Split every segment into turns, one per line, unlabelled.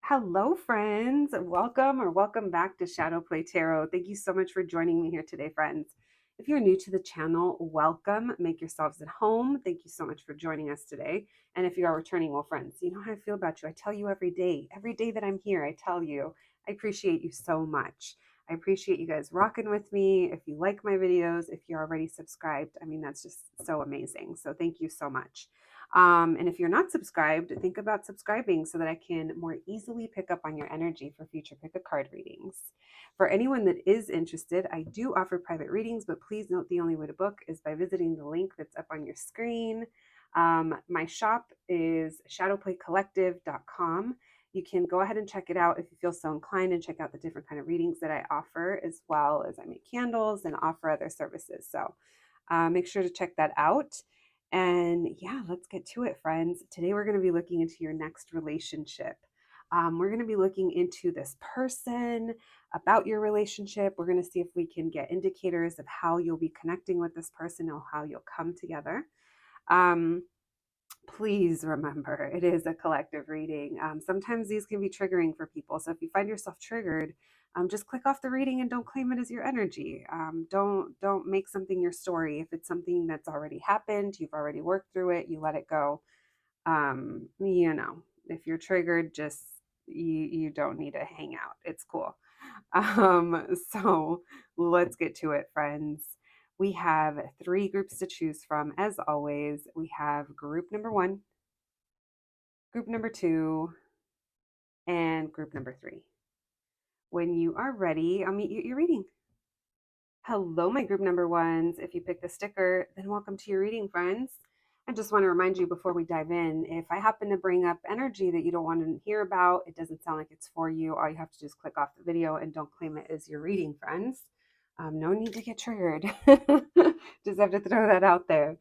Hello, friends. Welcome back to Shadow Play Tarot. Thank you so much for joining me here today, friends. If you're new to the channel, welcome. Make yourselves at home. Thank you so much for joining us today. And if you are returning, well, friends, you know how I feel about you. I tell you every day that I'm here, I tell you, I appreciate you so much. I appreciate you guys rocking with me. If you like my videos, if you're already subscribed, I mean, that's just so amazing. So thank you so much. And if you're not subscribed, think about subscribing so that I can more easily pick up on your energy for future pick a card readings. For anyone that is interested, I do offer private readings, but please note the only way to book is by visiting the link that's up on your screen. My shop is shadowplaycollective.com. You can go ahead and check it out if you feel so inclined and check out the different kind of readings that I offer, as well as I make candles and offer other services. So make sure to check that out. And yeah, let's get to it, friends. Today we're going to be looking into your next relationship. We're going to be looking into this person, about your relationship. We're going to see if we can get indicators of how you'll be connecting with this person or how you'll come together. Um, Please remember, it is a collective reading. Sometimes these can be triggering for people. So if you find yourself triggered, just click off the reading and don't claim it as your energy. Don't make something your story. If it's something that's already happened, you've already worked through it, you let it go. If you're triggered, just you don't need to hang out. It's cool. So let's get to it, friends. We have three groups to choose from. As always, we have group number one, group number two, and group number three. When you are ready, I'll meet you at your reading. Hello, my group number ones. If you picked the sticker, then welcome to your reading, friends. I just want to remind you before we dive in, if I happen to bring up energy that you don't want to hear about, it doesn't sound like it's for you, all you have to do is click off the video and don't claim it as your reading, friends. No need to get triggered. Just have to throw that out there.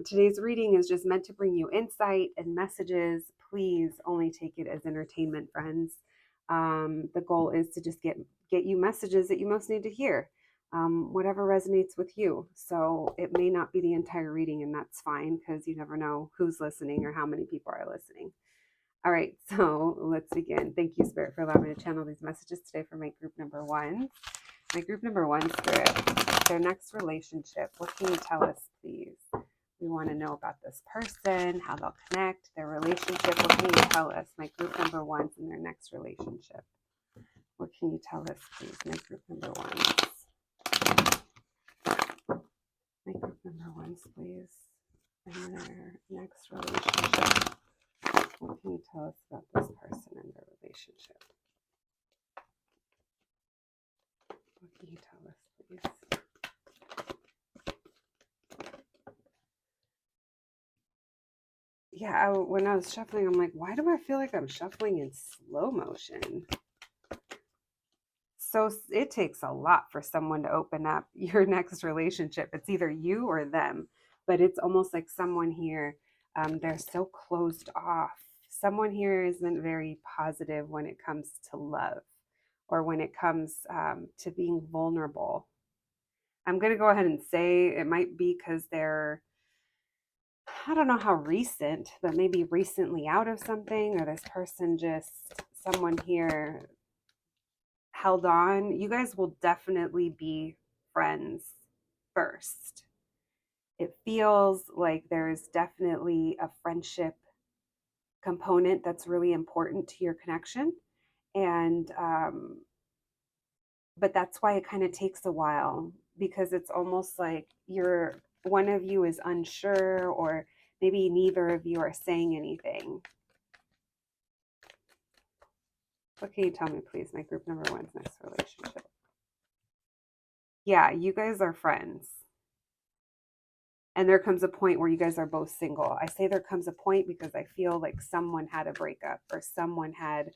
Today's reading is just meant to bring you insight and messages. Please only take it as entertainment, friends. The goal is to just get you messages that you most need to hear. Whatever resonates with you. So it may not be the entire reading, and that's fine because you never know who's listening or how many people are listening. All right, so let's begin. Thank you, Spirit, for allowing me to channel these messages today for my group number one. My group number one, Spirit, their next relationship. What can you tell us, please? We want to know about this person, how they'll connect, their relationship. What can you tell us? My group number ones in their next relationship. What can you tell us, please? My group number ones. My group number ones, please, in their next relationship. What can you tell us about this person and their relationship? What can you tell us, please? Yeah, when I was shuffling, I'm like, why do I feel like I'm shuffling in slow motion? So it takes a lot for someone to open up your next relationship. It's either you or them, but it's almost like someone here, they're so closed off. Someone here isn't very positive when it comes to love or when it comes to being vulnerable. I'm going to go ahead and say it might be because they're, I don't know how recent, but maybe recently out of something, or this person just, someone here held on. You guys will definitely be friends first. It feels like there's definitely a friendship component that's really important to your connection. And, but that's why it kind of takes a while, because it's almost like one of you is unsure, or maybe neither of you are saying anything. What can you tell me, please? My group number one's next relationship. Yeah, you guys are friends. And there comes a point where you guys are both single. I say there comes a point because I feel like someone had a breakup or someone had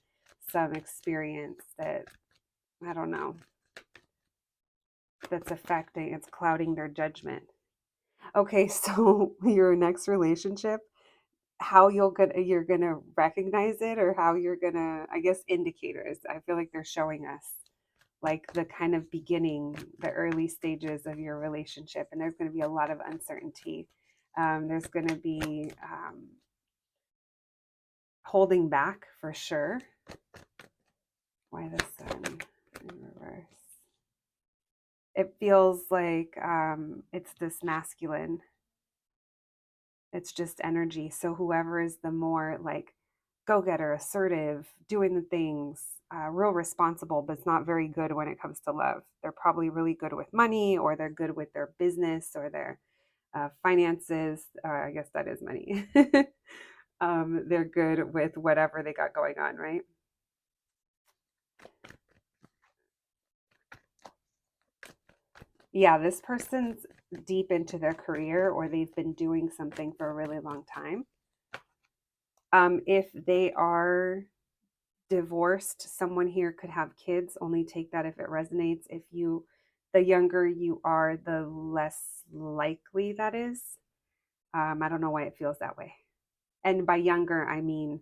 some experience that, I don't know, that's affecting, it's clouding their judgment. Okay, so your next relationship, how you're gonna recognize it, or how you're gonna, I guess, indicators. I feel like they're showing us like the kind of beginning, the early stages of your relationship, and there's going to be a lot of uncertainty. There's going to be holding back for sure. Why the sun in reverse? It feels like it's this masculine. It's just energy. So whoever is the more like go-getter, assertive, doing the things, real responsible, but it's not very good when it comes to love. They're probably really good with money, or they're good with their business or their finances. I guess that is money. They're good with whatever they got going on, right? Yeah, this person's deep into their career, or they've been doing something for a really long time. If they are divorced, someone here could have kids. Only take that if it resonates. If you, the younger you are, the less likely that is. I don't know why it feels that way. And by younger, I mean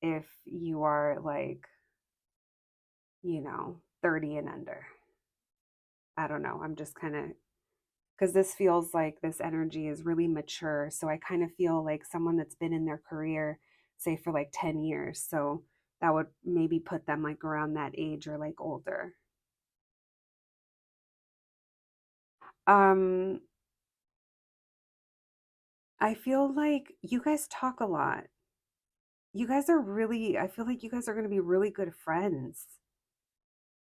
if you are like, 30 and under. I don't know. I'm just kind of, because this feels like this energy is really mature. So I kind of feel like someone that's been in their career, say for like 10 years. So that would maybe put them like around that age or like older. Um, I feel like you guys talk a lot. You guys are really, I feel like you guys are going to be really good friends.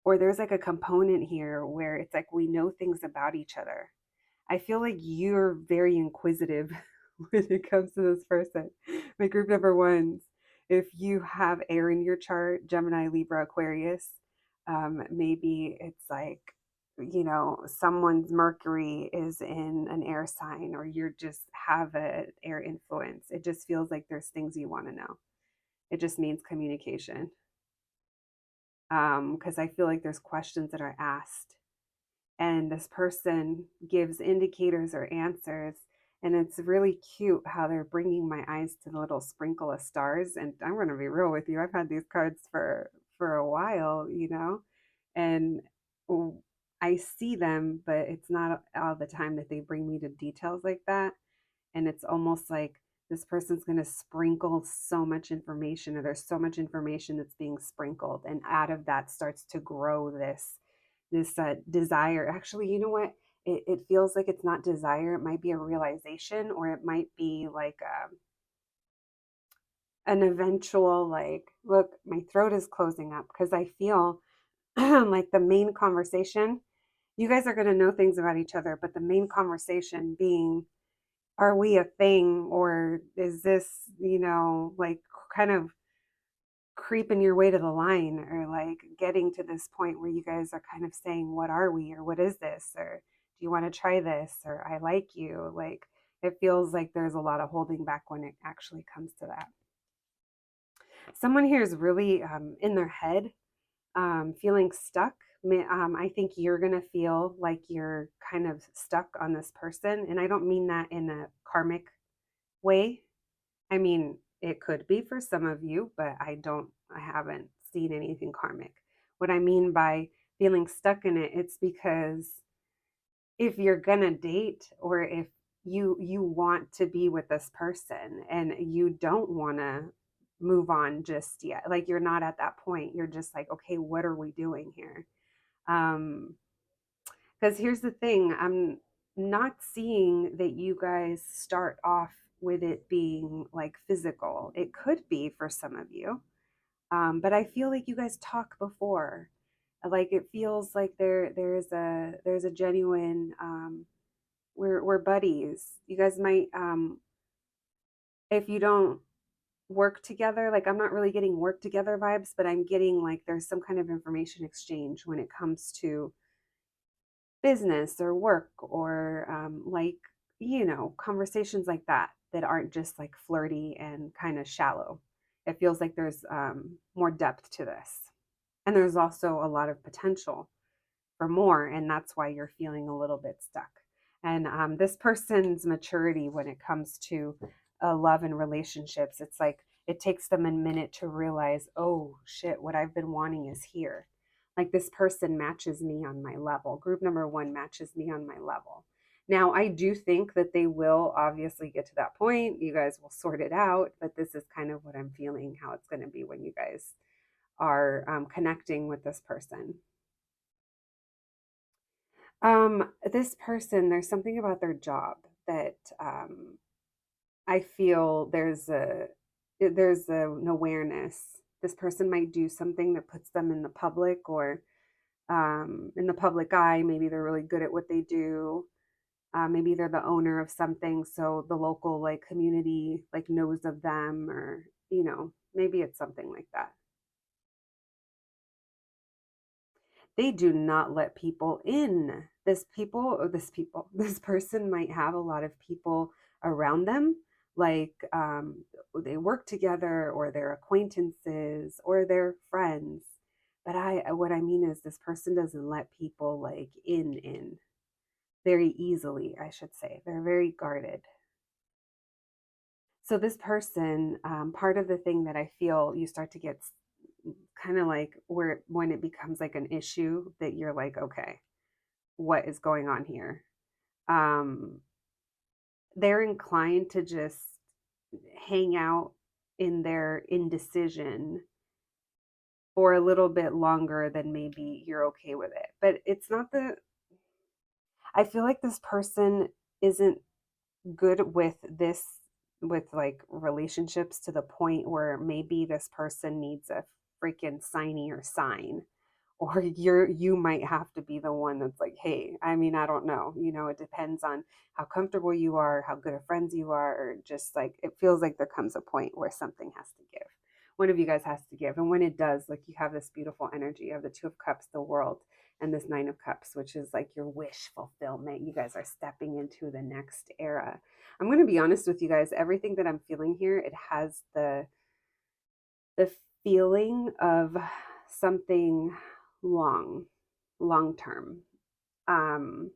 Or there's like a component here where it's like we know things about each other. I feel like you're very inquisitive when it comes to this person. My group number ones, if you have air in your chart, Gemini, Libra, Aquarius, maybe it's like, someone's Mercury is in an air sign, or you just have an air influence. It just feels like there's things you want to know. It just means communication. Because I feel like there's questions that are asked and this person gives indicators or answers, and it's really cute how they're bringing my eyes to the little sprinkle of stars. And I'm going to be real with you, I've had these cards for a while, and I see them, but it's not all the time that they bring me to details like that. And it's almost like this person's going to sprinkle so much information, or there's so much information that's being sprinkled, and out of that starts to grow this desire. Actually, you know what, it feels like it's not desire, it might be a realization, or it might be like an eventual, like, look, my throat is closing up because I feel like the main conversation, you guys are going to know things about each other, but the main conversation being, are we a thing, or is this, like, kind of creeping your way to the line, or like getting to this point where you guys are kind of saying, what are we, or what is this, or do you want to try this, or I like you. Like, it feels like there's a lot of holding back when it actually comes to that. Someone here is really in their head, feeling stuck. I think you're going to feel like you're kind of stuck on this person. And I don't mean that in a karmic way. I mean, it could be for some of you, but I haven't seen anything karmic. What I mean by feeling stuck in it, it's because if you're gonna date, or if you want to be with this person and you don't want to move on just yet, like you're not at that point, you're just like, okay, what are we doing here? Um, because here's the thing, I'm not seeing that you guys start off with it being like physical. It could be for some of you, but I feel like you guys talk before. Like it feels like there's a genuine, we're buddies. You guys might, if you don't work together, like I'm not really getting work together vibes, but I'm getting like there's some kind of information exchange when it comes to business or work, or like, conversations like that aren't just like flirty and kind of shallow. It feels like there's more depth to this, and there's also a lot of potential for more, and that's why you're feeling a little bit stuck. And this person's maturity when it comes to love and relationships, it's like it takes them a minute to realize, oh shit, what I've been wanting is here. Like this person matches me on my level. Group number one matches me on my level. Now, I do think that they will obviously get to that point. You guys will sort it out, but this is kind of what I'm feeling how it's going to be when you guys are connecting with this person. This person, there's something about their job that I feel there's an awareness. This person might do something that puts them in the public or in the public eye. Maybe they're really good at what they do. Maybe they're the owner of something, so the local like community like knows of them, or maybe it's something like that. They do not let people in. This person might have a lot of people around them, like they work together, or they're acquaintances, or they're friends. But what I mean is, this person doesn't let people like in very easily, I should say. They're very guarded. So this person, part of the thing that I feel you start to get kind of like where when it becomes like an issue, that you're like, okay, what is going on here? Um, they're inclined to just hang out in their indecision for a little bit longer than maybe you're okay with it. But it's not I feel like this person isn't good with with like relationships, to the point where maybe this person needs a freaking signee or sign, or you might have to be the one that's like, hey, I mean, I don't know, it depends on how comfortable you are, how good of friends you are, or just like it feels like there comes a point where something has to give. One of you guys has to give, and when it does, like, you have this beautiful energy of the Two of Cups, the world, and this Nine of Cups, which is like your wish fulfillment. You guys are stepping into the next era. I'm going to be honest with you guys, everything that I'm feeling here, it has the feeling of something long, long term. Um,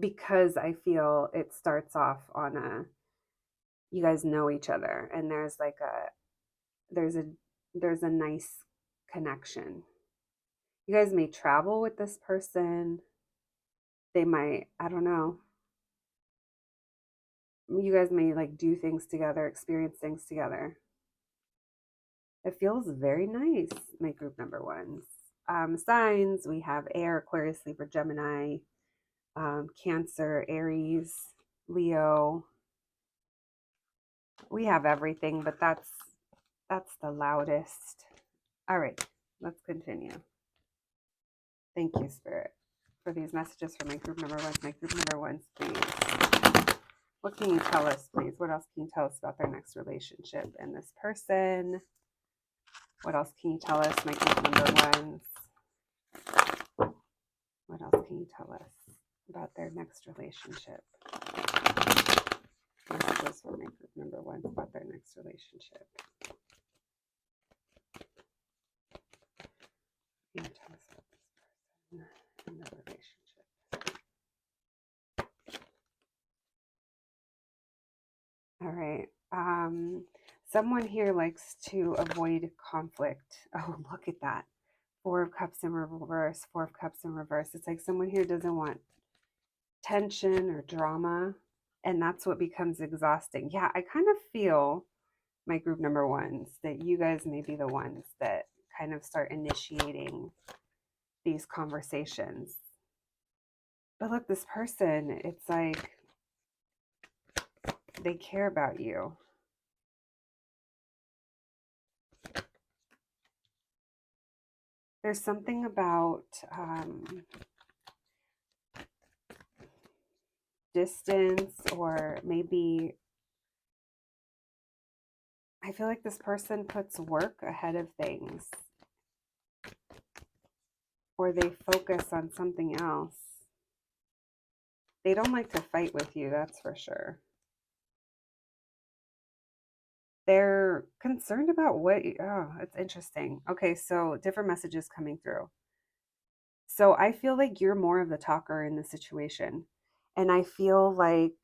because I feel it starts off on you guys know each other, and there's a there's a nice connection. You guys may travel with this person. They might, I don't know, you guys may like do things together, experience things together. It feels very nice, my group number ones. Signs, we have air, Aquarius, Libra, Gemini, Cancer, Aries, Leo. We have everything, but that's the loudest. All right, let's continue. Thank you, Spirit, for these messages for my group number ones. My group number ones, please. What can you tell us, please? What else can you tell us about their next relationship and this person? What else can you tell us, my group number ones? What else can you tell us about their next relationship? Messages for my group number ones about their next relationship. Can you tell us about this person and the relationship? All right. Someone here likes to avoid conflict. Oh, look at that. Four of Cups in reverse, Four of Cups in reverse. It's like someone here doesn't want tension or drama, and that's what becomes exhausting. Yeah, I kind of feel, my group number ones, that you guys may be the ones that kind of start initiating these conversations. But look, this person, it's like they care about you. There's something about distance, or maybe I feel like this person puts work ahead of things, or they focus on something else. They don't like to fight with you, that's for sure. They're concerned about oh, it's interesting. Okay, so different messages coming through. So I feel like you're more of the talker in the situation. And I feel like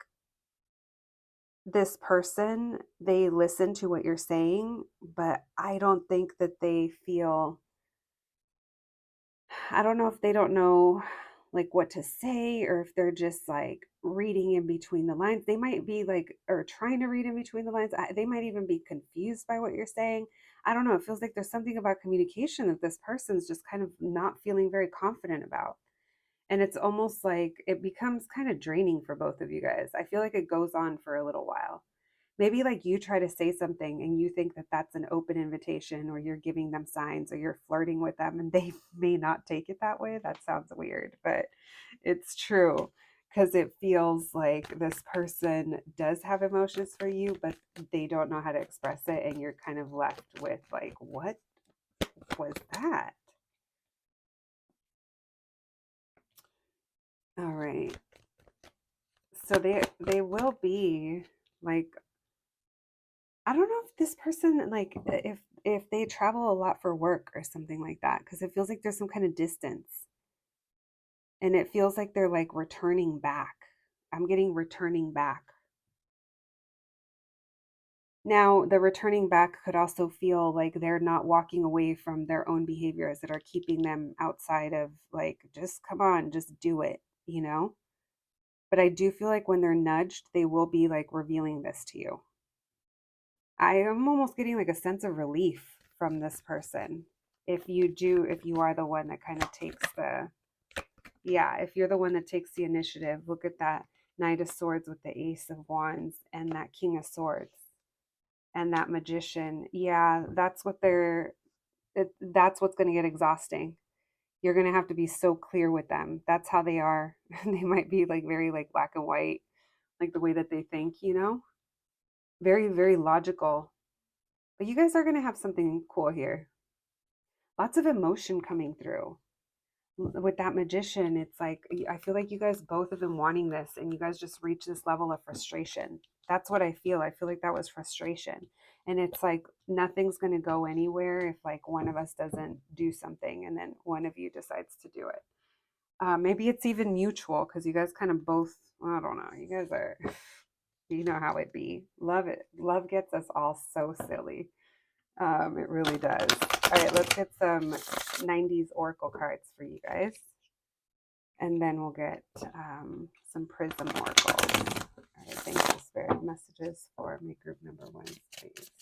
this person, they listen to what you're saying, but I don't think that they feel, I don't know if they don't know like what to say, or if they're just like reading in between the lines. They might be like, or trying to read in between the lines. They might even be confused by what you're saying. I don't know. It feels like there's something about communication that this person's just kind of not feeling very confident about. And it's almost like it becomes kind of draining for both of you guys. I feel like it goes on for a little while. Maybe like you try to say something and you think that that's an open invitation, or you're giving them signs, or you're flirting with them, and they may not take it that way. That sounds weird, but it's true, because it feels like this person does have emotions for you, but they don't know how to express it. And you're kind of left with like, what was that? All right. So they will be like, I don't know if this person, like, if they travel a lot for work or something like that, because it feels like there's some kind of distance, and it feels like they're like returning back. I'm getting returning back. Now, the returning back could also feel like they're not walking away from their own behaviors that are keeping them outside of, like, just come on, just do it, you know? But I do feel like when they're nudged, they will be like revealing this to you. I am almost getting like a sense of relief from this person. If you are the one that kind of takes the, yeah, if you're the one that takes the initiative, look at that Knight of Swords with the Ace of Wands and that King of Swords and that Magician. Yeah, that's what that's what's going to get exhausting. You're going to have to be so clear with them. That's how they are. They might be like very like black and white, like the way that they think, you know? Very, very logical. But you guys are going to have something cool here. Lots of emotion coming through. With that Magician, it's like, I feel like you guys both have been wanting this, and you guys just reach this level of frustration. That's what I feel. I feel like that was frustration. And it's like nothing's going to go anywhere if like one of us doesn't do something and then one of you decides to do it. Maybe it's even mutual, because you guys kind of both, I don't know, you guys are, you know how it be. Love it. Love gets us all so silly. It really does. All right, let's get some 90s Oracle cards for you guys. And then we'll get some Prism Oracles. All right, thank you, Spirit. Messages for my group number one, please.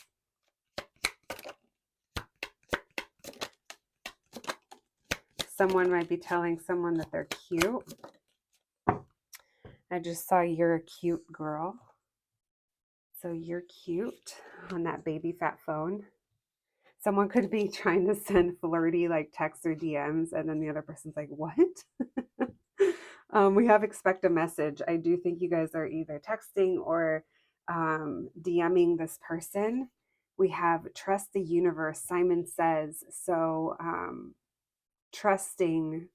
Someone might be telling someone that they're cute. I just saw you're a cute girl. So you're cute on that baby fat phone. Someone could be trying to send flirty like texts or DMs, and then the other person's like, what? We have expect a message. I do think you guys are either texting or DMing this person. We have trust the universe, Simon Says. So trusting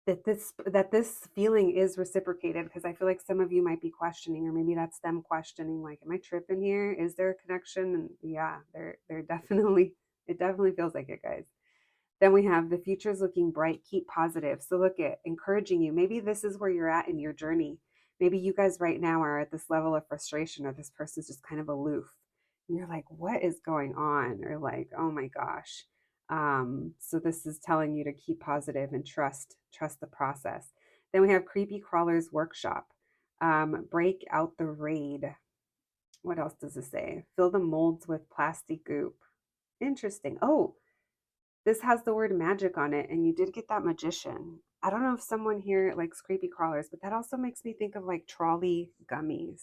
that this feeling is reciprocated, because I feel like some of you might be questioning, or maybe that's them questioning, like, am I tripping here? Is there a connection? And yeah, they're definitely, it definitely feels like it, guys. Then we have the future is looking bright, keep positive. So look at encouraging you. Maybe this is where you're at in your journey. Maybe you guys right now are at this level of frustration, or this person's just kind of aloof. And you're like, what is going on? Or like, oh my gosh. So this is telling you to keep positive and trust the process. Then we have Creepy Crawlers Workshop. Break out the raid. What else does it say? Fill the molds with plastic goop. Interesting. Oh, this has the word magic on it, and you did get that Magician. I don't know if someone here likes creepy crawlers, but that also makes me think of like trolley gummies,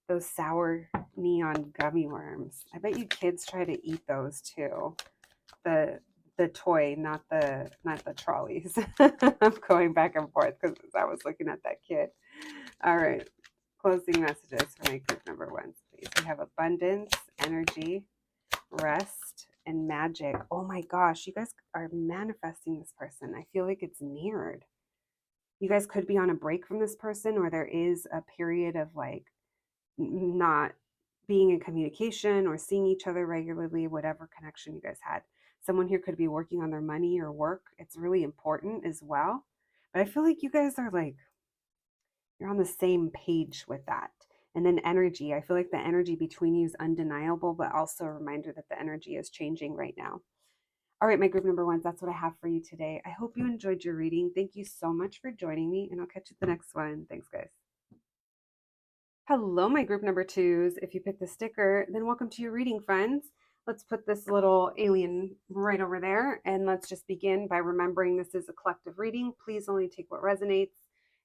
those sour neon gummy worms. I bet you kids try to eat those too. The the toy, not the trolleys. I'm going back and forth because I was looking at that kid. All right, closing messages for my group number ones, please. We have abundance, energy, rest, and magic. Oh my gosh, you guys are manifesting this person. I feel like it's mirrored. You guys could be on a break from this person, or there is a period of like not being in communication or seeing each other regularly, whatever connection you guys had. Someone here could be working on their money or work. It's really important as well. But I feel like you guys are like, you're on the same page with that. And then energy. I feel like the energy between you is undeniable, but also a reminder that the energy is changing right now. All right, my group number ones, that's what I have for you today. I hope you enjoyed your reading. Thank you so much for joining me, and I'll catch you at the next one. Thanks, guys. Hello, my group number twos. If you picked the sticker, then welcome to your reading, friends. Let's put this little alien right over there, and let's just begin by remembering this is a collective reading. Please only take what resonates.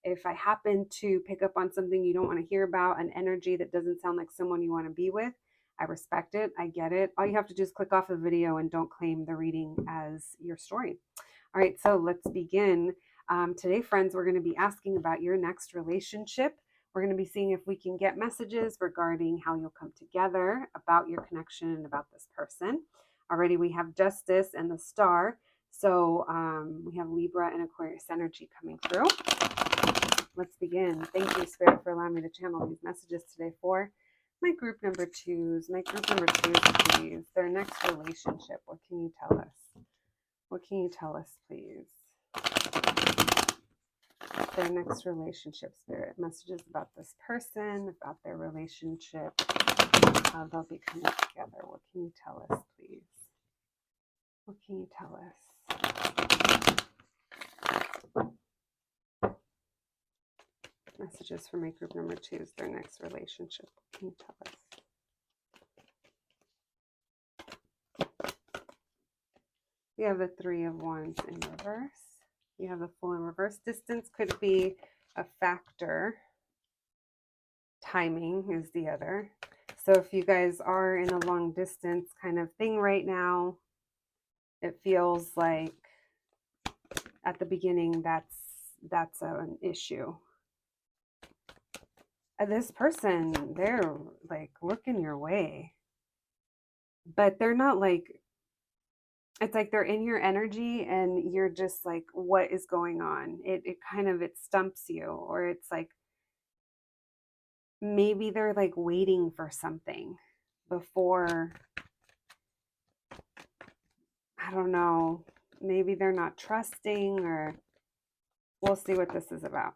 If I happen to pick up on something you don't want to hear about, an energy that doesn't sound like someone you want to be with, I respect it. I get it. All you have to do is click off the video and don't claim the reading as your story. All right, so let's begin. Today, friends, we're going to be asking about your next relationship. We're going to be seeing if we can get messages regarding how you'll come together, about your connection, and about this person. Already, we have Justice and the Star. So we have Libra and Aquarius energy coming through. Let's begin. Thank you, Spirit, for allowing me to channel these messages today for my group number twos. My group number twos, please. Their next relationship. What can you tell us? What can you tell us, please? Their next relationship, Spirit. Messages about this person, about their relationship, how they'll be coming together. What can you tell us, please? What can you tell us? Messages for my group number twos, their next relationship. What can you tell us? We have the Three of Wands in reverse. You have the Fool in reverse. Distance could be a factor. Timing is the other. So if you guys are in a long distance kind of thing right now, it feels like at the beginning that's an issue. This person, they're like looking your way, but they're not like, it's like they're in your energy and you're just like, what is going on? It kind of, it stumps you, or it's like maybe they're like waiting for something before, I don't know, maybe they're not trusting, or we'll see what this is about.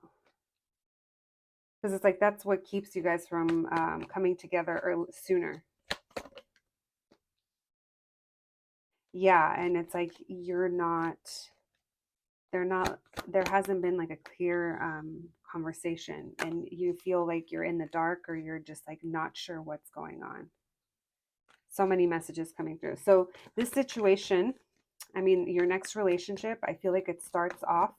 Because it's like that's what keeps you guys from coming together sooner. Yeah, and it's like there hasn't been like a clear conversation, and you feel like you're in the dark, or you're just like not sure what's going on. So many messages coming through. So this situation, I mean, your next relationship, I feel like it starts off,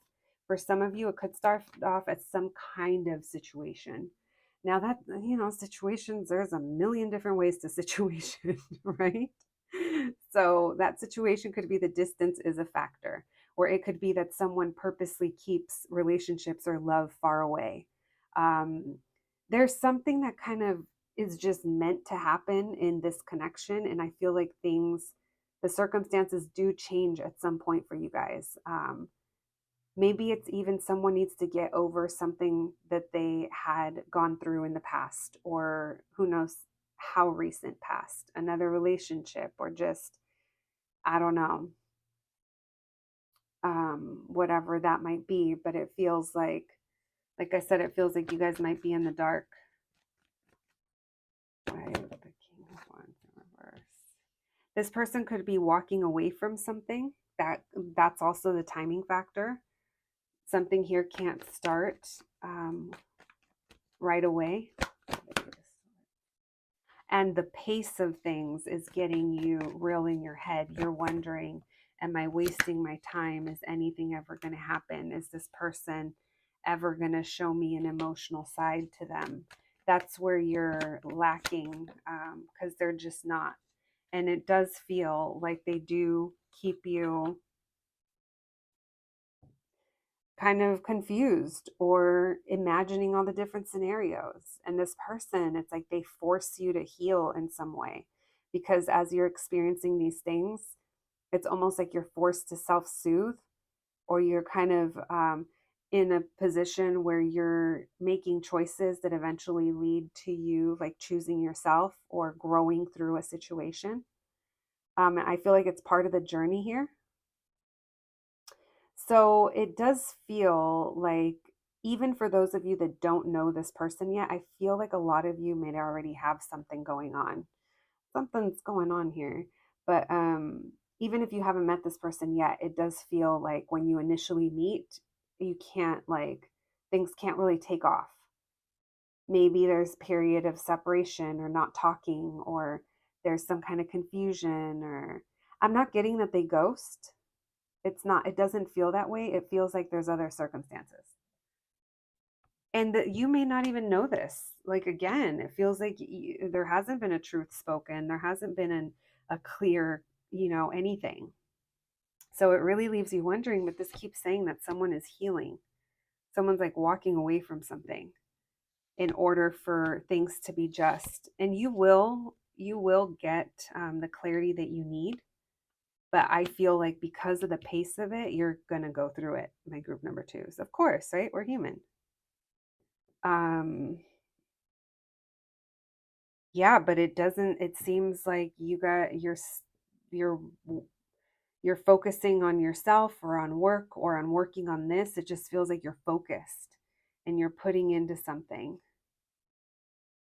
for some of you, it could start off as some kind of situation. Now that, situations, there's a million different ways to situation, right? So that situation could be the distance is a factor, or it could be that someone purposely keeps relationships or love far away. There's something that kind of is just meant to happen in this connection. And I feel like the circumstances do change at some point for you guys. Maybe it's even someone needs to get over something that they had gone through in the past, or who knows how recent past, another relationship, or just, I don't know, whatever that might be. But it feels like I said, it feels like you guys might be in the dark. Why the King of Wands in reverse? This person could be walking away from something. That's also the timing factor. Something here can't start right away. And the pace of things is getting you real in your head. You're wondering, am I wasting my time? Is anything ever going to happen? Is this person ever going to show me an emotional side to them? That's where you're lacking, because they're just not. And it does feel like they do keep you kind of confused or imagining all the different scenarios. And this person, it's like they force you to heal in some way, because as you're experiencing these things, it's almost like you're forced to self-soothe, or you're kind of in a position where you're making choices that eventually lead to you like choosing yourself or growing through a situation. I feel like it's part of the journey here. So it does feel like, even for those of you that don't know this person yet, I feel like a lot of you may already have something going on. Something's going on here. But even if you haven't met this person yet, it does feel like when you initially meet, you can't like, things can't really take off. Maybe there's a period of separation or not talking, or there's some kind of confusion, or I'm not getting that they ghost. It's not, it doesn't feel that way. It feels like there's other circumstances. And that you may not even know this. Like, again, it feels like there hasn't been a truth spoken. There hasn't been a clear, anything. So it really leaves you wondering, but this keeps saying that someone is healing. Someone's like walking away from something in order for things to be just. And you will get the clarity that you need. But I feel like because of the pace of it, you're going to go through it. My group number twos, of course, right? We're human. Yeah, but it seems like you're you're focusing on yourself or on work or on working on this. It just feels like you're focused and you're putting into something,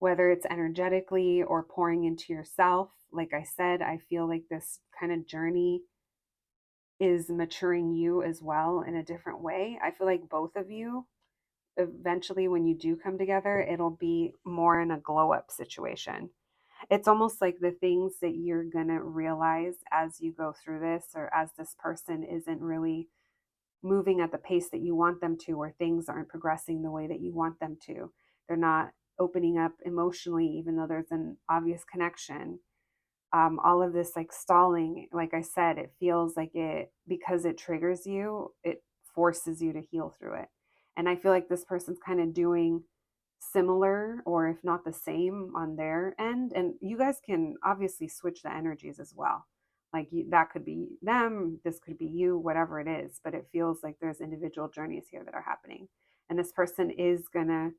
whether it's energetically or pouring into yourself. Like I said, I feel like this kind of journey is maturing you as well in a different way. I feel like both of you, eventually, when you do come together, it'll be more in a glow up situation. It's almost like the things that you're going to realize as you go through this, or as this person isn't really moving at the pace that you want them to, or things aren't progressing the way that you want them to. They're not opening up emotionally, even though there's an obvious connection. All of this like stalling, like I said, it feels like because it triggers you, it forces you to heal through it. And I feel like this person's kind of doing similar, or if not the same, on their end. And you guys can obviously switch the energies as well. Like that could be them, this could be you, whatever it is. But it feels like there's individual journeys here that are happening. And this person is going to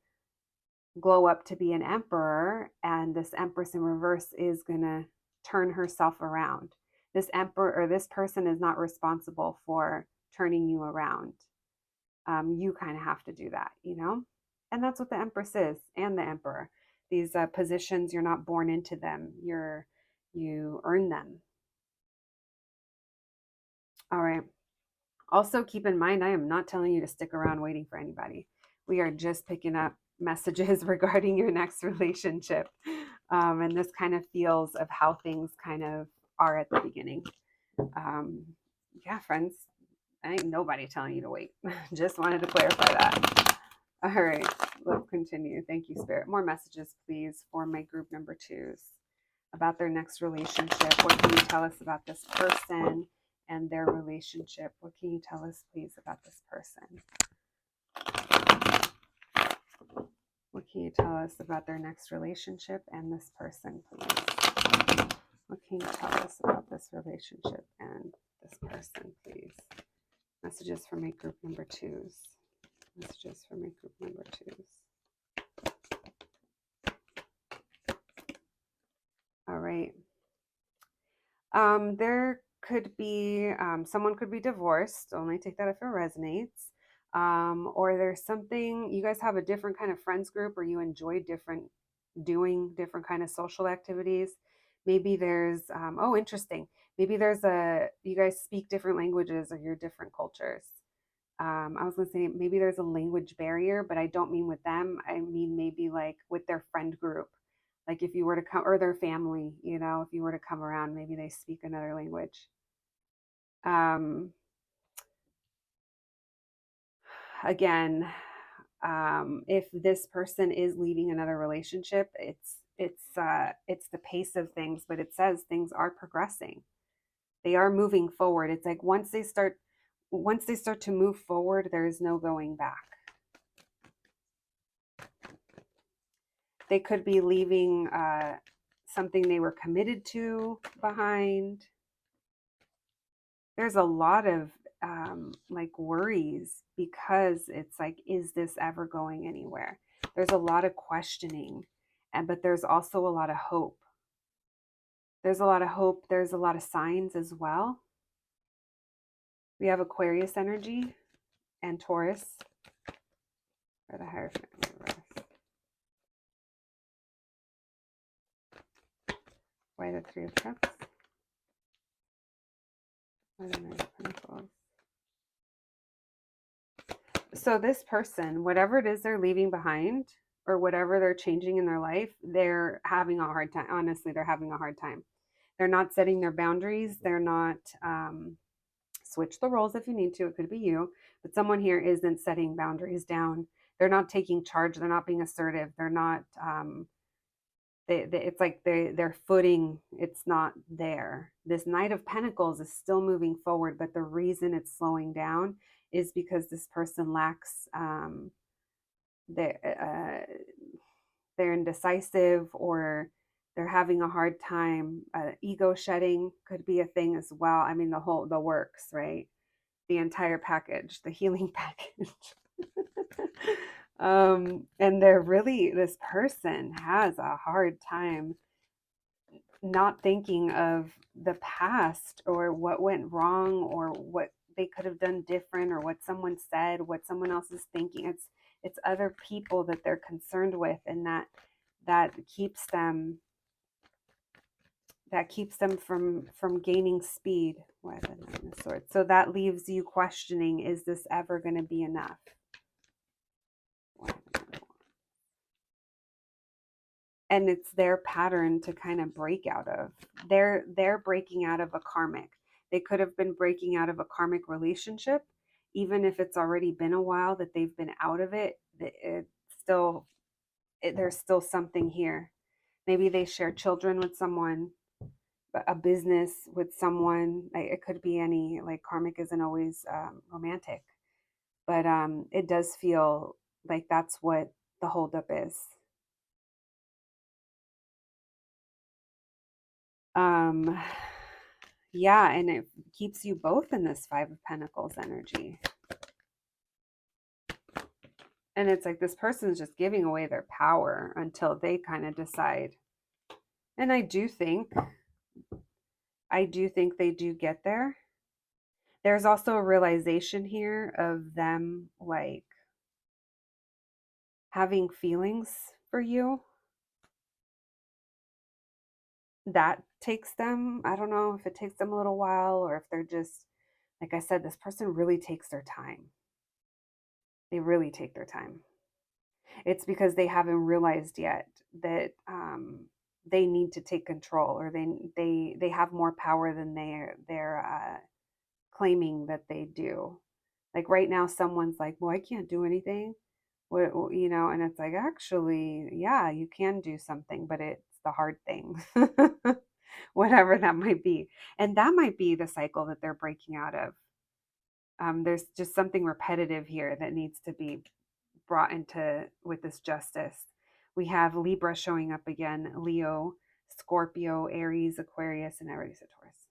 glow up to be an emperor, and this empress in reverse is going to turn herself around. This emperor or this person is not responsible for turning you around. You kind of have to do that, and that's what the empress is, and the emperor. These positions, you're not born into them, you earn them. All right. Also, keep in mind, I am not telling you to stick around waiting for anybody. We are just picking up messages regarding your next relationship. And this kind of feels of how things kind of are at the beginning. Yeah, friends, I ain't nobody telling you to wait. Just wanted to clarify that. All right, let's continue. Thank you, Spirit. More messages, please, for my group number twos about their next relationship. What can you tell us about this person and their relationship? What can you tell us, please, about this person? What can you tell us about their next relationship and this person, please? What can you tell us about this relationship and this person, please? Messages for my group number twos. Messages for my group number twos. All right. There could be, someone could be divorced. Only take that if it resonates. Or there's something, you guys have a different kind of friends group, or you enjoy doing different kind of social activities. Maybe there's, oh, interesting. Maybe you guys speak different languages, or you're different cultures. I was going to say maybe there's a language barrier, but I don't mean with them. I mean maybe like with their friend group. Like if you were to come, or their family, if you were to come around, maybe they speak another language. Um, Again, if this person is leaving another relationship, it's the pace of things, but it says things are progressing. They are moving forward. It's like once they start to move forward, there is no going back. They could be leaving something they were committed to behind. There's a lot of like worries, because it's like, is this ever going anywhere? There's a lot of questioning, but there's also a lot of hope. There's a lot of hope. There's a lot of signs as well. We have Aquarius energy and Taurus for the Hierophant in reverse. Why the Three of Cups? The Knight of Pentacles. So this person, whatever it is they're leaving behind or whatever they're changing in their life, they're having a hard time. Honestly, they're having a hard time. They're not setting their boundaries. They're not, switch the roles if you need to. It could be you, but someone here isn't setting boundaries down. They're not taking charge. They're not being assertive. They're not, it's like their footing, it's not there. This Knight of Pentacles is still moving forward, but the reason it's slowing down is because this person lacks, they're indecisive, or they're having a hard time. Ego shedding could be a thing as well. I mean, the works, right? The entire package, the healing package. And this person has a hard time not thinking of the past or what went wrong or what they could have done different or what someone said, what someone else is thinking. It's other people that they're concerned with, and that keeps them from gaining speed. Why the Nine of Swords? So that leaves you questioning, is this ever going to be enough? And it's their pattern to kind of break out of. They're breaking out of a karmic. They could have been breaking out of a karmic relationship, even if it's already been a while that they've been out of it. There's still something here. Maybe they share children with someone, a business with someone. It could be any, like, karmic isn't always romantic, but it does feel like that's what the holdup is. Yeah, and it keeps you both in this Five of Pentacles energy. And it's like this person's just giving away their power until they kind of decide. And I do think they do get there. There's also a realization here of them, like, having feelings for you. That takes them, I don't know if it takes them a little while, or if they're just, like I said, this person really takes their time. They really take their time. It's because they haven't realized yet that they need to take control, or they have more power than they're claiming that they do. Like right now, someone's like, "Well, I can't do anything," and it's like, actually, yeah, you can do something, but it's the hard thing, whatever that might be, and that might be the cycle that they're breaking out of. There's just something repetitive here that needs to be brought into with this justice. We have Libra showing up again, Leo, Scorpio, Aries, Aquarius, and Aries, Taurus.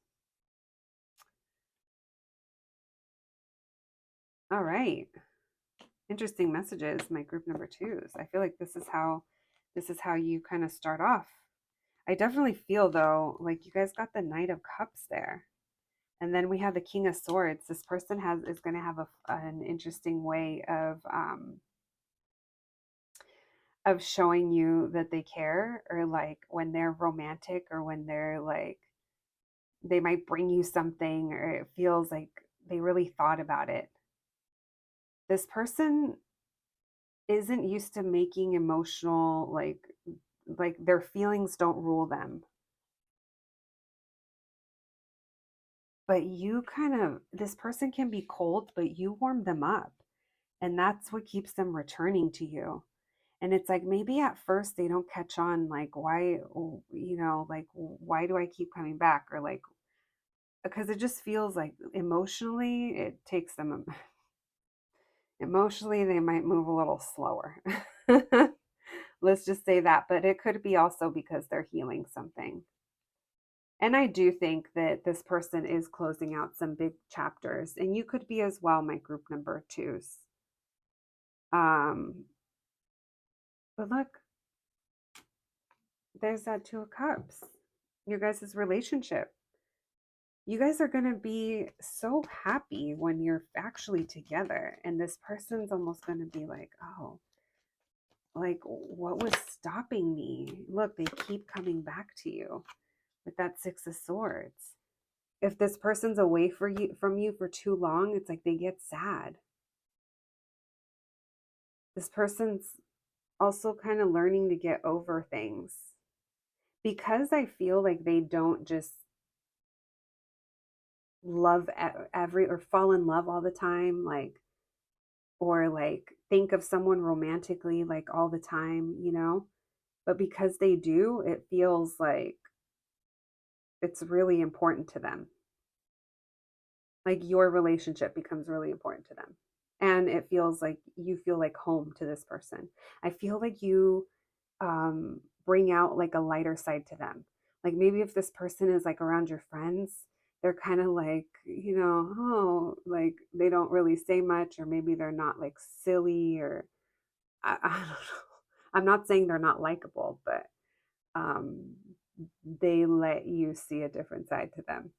All right. Interesting messages, my group number twos. I feel like this is how you kind of start off. I definitely feel, though, like you guys got the Knight of Cups there. And then we have the King of Swords. This person is going to have an interesting way of showing you that they care, or like when they're romantic, or when they're like, they might bring you something, or it feels like they really thought about it. This person isn't used to making emotional, like their feelings don't rule them. But you kind of, this person can be cold, but you warm them up. And that's what keeps them returning to you. And it's like, maybe at first they don't catch on, like, why, like, why do I keep coming back? Or like, because it just feels like emotionally it takes them, emotionally they might move a little slower. Let's just say that. But it could be also because they're healing something. And I do think that this person is closing out some big chapters, and you could be as well, my group number twos. But look, there's that Two of Cups. Your guys' relationship. You guys are going to be so happy when you're actually together. And this person's almost going to be like, oh, like, what was stopping me? Look, they keep coming back to you with that Six of Swords. if this person's away from you for too long, it's like they get sad. This person's also kind of learning to get over things because I feel like they don't just love every or fall in love all the time, like, or like think of someone romantically like all the time, but because they do, it feels like it's really important to them. Like your relationship becomes really important to them. And it feels like you feel like home to this person. I feel like you bring out like a lighter side to them. Like maybe if this person is like around your friends, they're kind of like, oh, like they don't really say much, or maybe they're not like silly, or I don't know. I'm not saying they're not likable, but um, they let you see a different side to them.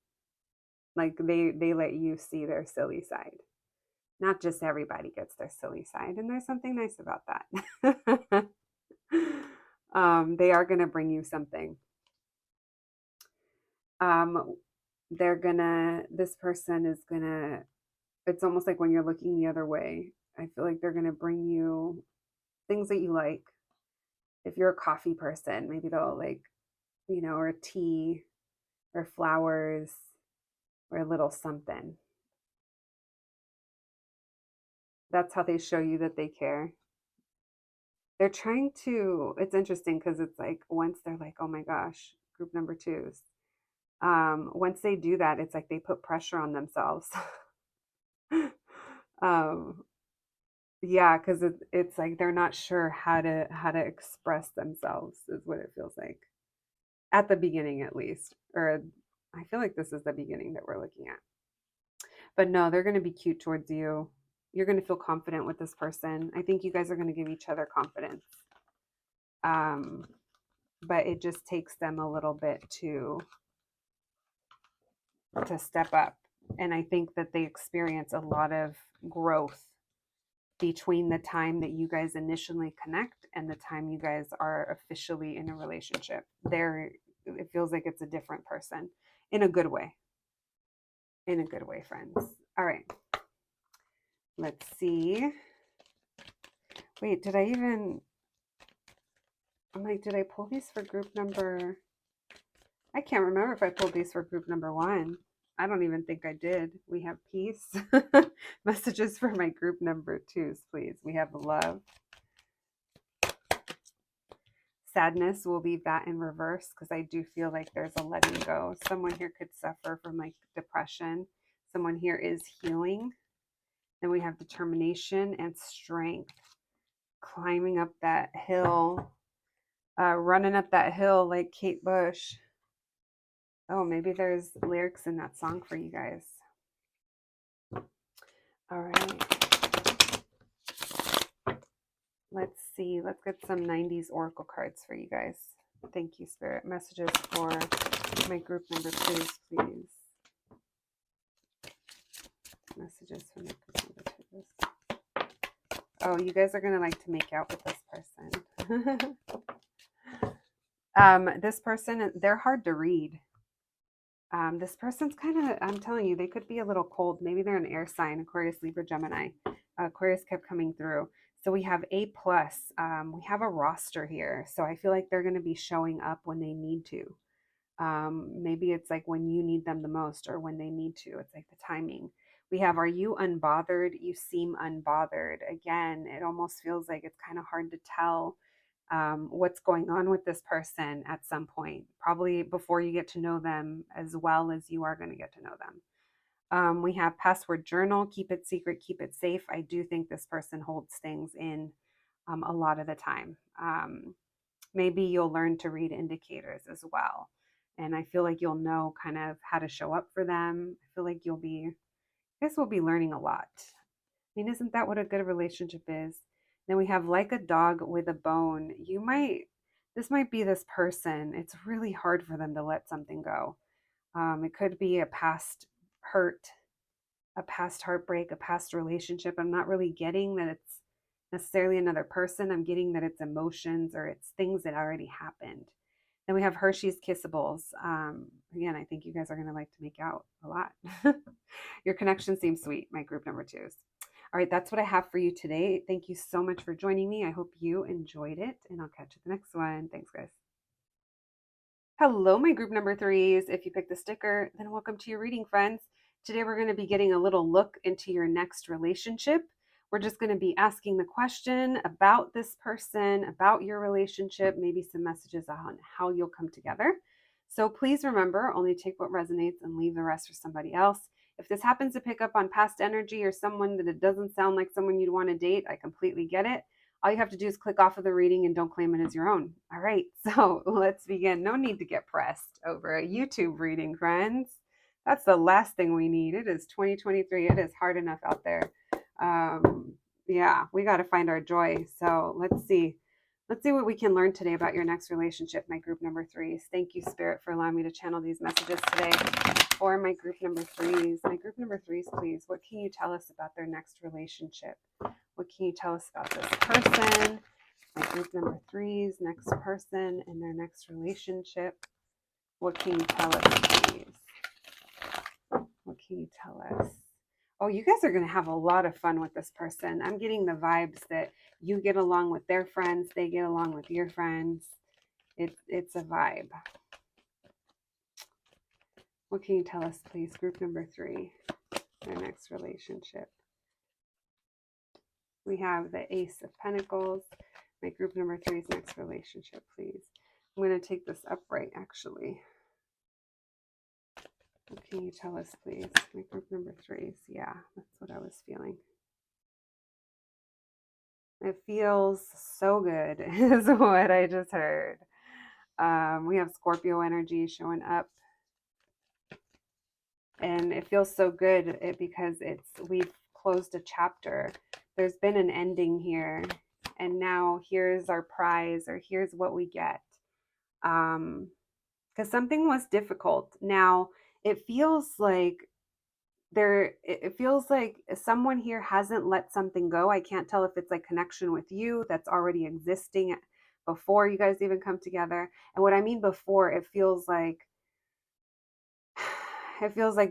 Like they let you see their silly side. Not just everybody gets their silly side, and there's something nice about that. They are going to bring you something. This person is gonna, it's almost like when you're looking the other way, I feel like they're going to bring you things that you like. If you're a coffee person, maybe they'll like, or a tea or flowers or a little something. That's how they show you that they care. They're trying to, it's interesting because it's like once they're like, oh my gosh, group number twos. Once they do that, it's like they put pressure on themselves. um, yeah, because it's like they're not sure how to express themselves is what it feels like at the beginning, at least. Or I feel like this is the beginning that we're looking at. But no, they're going to be cute towards you. You're going to feel confident with this person. I think you guys are going to give each other confidence. Um, but it just takes them a little bit to step up. And I think that they experience a lot of growth between the time that you guys initially connect and the time you guys are officially in a relationship. It feels like it's a different person in a good way. In a good way, friends. All right. Let's see. Wait, I'm like, did I pull these for group number? I can't remember if I pulled these for group number 1. I don't even think I did. We have peace. Messages for my group number 2s, please. We have love. Sadness, we'll leave that in reverse because I do feel like there's a letting go. Someone here could suffer from like depression. Someone here is healing. Then we have determination and strength. Climbing up that hill, running up that hill like Kate Bush. Oh, maybe there's lyrics in that song for you guys. All right. Let's see. Let's get some 90s Oracle cards for you guys. Thank you, Spirit. Messages for my group number 2s, please. Messages for my group number 2s. Oh, you guys are going to like to make out with this person. This person, they're hard to read. This person's kind of, I'm telling you, they could be a little cold. Maybe they're an air sign, Aquarius, Libra, Gemini. Aquarius kept coming through. So we have A+. We have a roster here. So I feel like they're going to be showing up when they need to. Maybe it's like when you need them the most or when they need to. It's like the timing. We have, are you unbothered? You seem unbothered. Again, it almost feels like it's kind of hard to tell what's going on with this person at some point, probably before you get to know them as well as you are going to get to know them. We have password journal, keep it secret, keep it safe. I do think this person holds things in a lot of the time. Maybe you'll learn to read indicators as well. And I feel like you'll know kind of how to show up for them. I feel like we'll be learning a lot. I mean, isn't that what a good relationship is? Then we have like a dog with a bone. This might be this person. It's really hard for them to let something go. It could be a past hurt, a past heartbreak, a past relationship. I'm not really getting that it's necessarily another person. I'm getting that it's emotions or it's things that already happened. Then we have Hershey's Kissables. Again, I think you guys are going to like to make out a lot. Your connection seems sweet, my group number twos. All right, that's what I have for you today. Thank you so much for joining me. I hope you enjoyed it, and I'll catch you at the next one. Thanks, guys. Hello, my group number threes. If you picked the sticker, then welcome to your reading, friends. Today, we're going to be getting a little look into your next relationship. We're just going to be asking the question about this person, about your relationship, maybe some messages on how you'll come together. So please remember, only take what resonates and leave the rest for somebody else. If this happens to pick up on past energy or someone that it doesn't sound like someone you'd want to date, I completely get it. All you have to do is click off of the reading and don't claim it as your own. All right, so let's begin. No need to get pressed over a YouTube reading, friends. That's the last thing we need. It is 2023. It is hard enough out there. Yeah, we got to find our joy. So let's see. Let's see what we can learn today about your next relationship, my group number threes. Thank you, Spirit, for allowing me to channel these messages today for my group number threes. My group number threes, please. What can you tell us about their next relationship? What can you tell us about this person? My group number threes, next person and their next relationship. What can you tell us, please? What can you tell us? Oh, you guys are going to have a lot of fun with this person. I'm getting the vibes that you get along with their friends. They get along with your friends. It's a vibe. What can you tell us, please? Group number three, their next relationship. We have the Ace of Pentacles. My group number three's next relationship, please. I'm going to take this upright, actually. What can you tell us, please? My group number threes. Yeah, that's what I was feeling. It feels so good, is what I just heard. We have Scorpio energy showing up. And it feels so good because we've closed a chapter. There's been an ending here. And now here's our prize, or here's what we get. Because something was difficult. Now, it feels like someone here hasn't let something go. I can't tell if it's like connection with you that's already existing before you guys even come together. And what I mean before, it feels like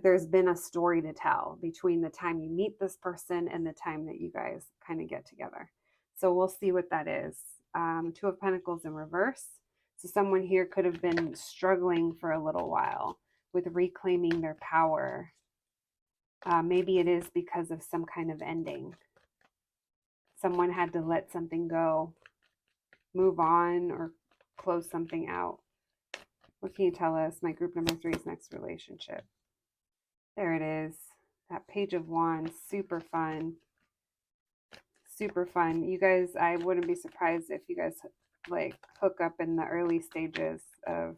there's been a story to tell between the time you meet this person and the time that you guys kind of get together. So we'll see what that is. Two of Pentacles in reverse. So someone here could have been struggling for a little while with reclaiming their power. Maybe it is because of some kind of ending. Someone had to let something go, move on, or close something out. What can you tell us? My group number three's next relationship. There it is. That Page of Wands. Super fun. Super fun. You guys, I wouldn't be surprised if you guys like hook up in the early stages of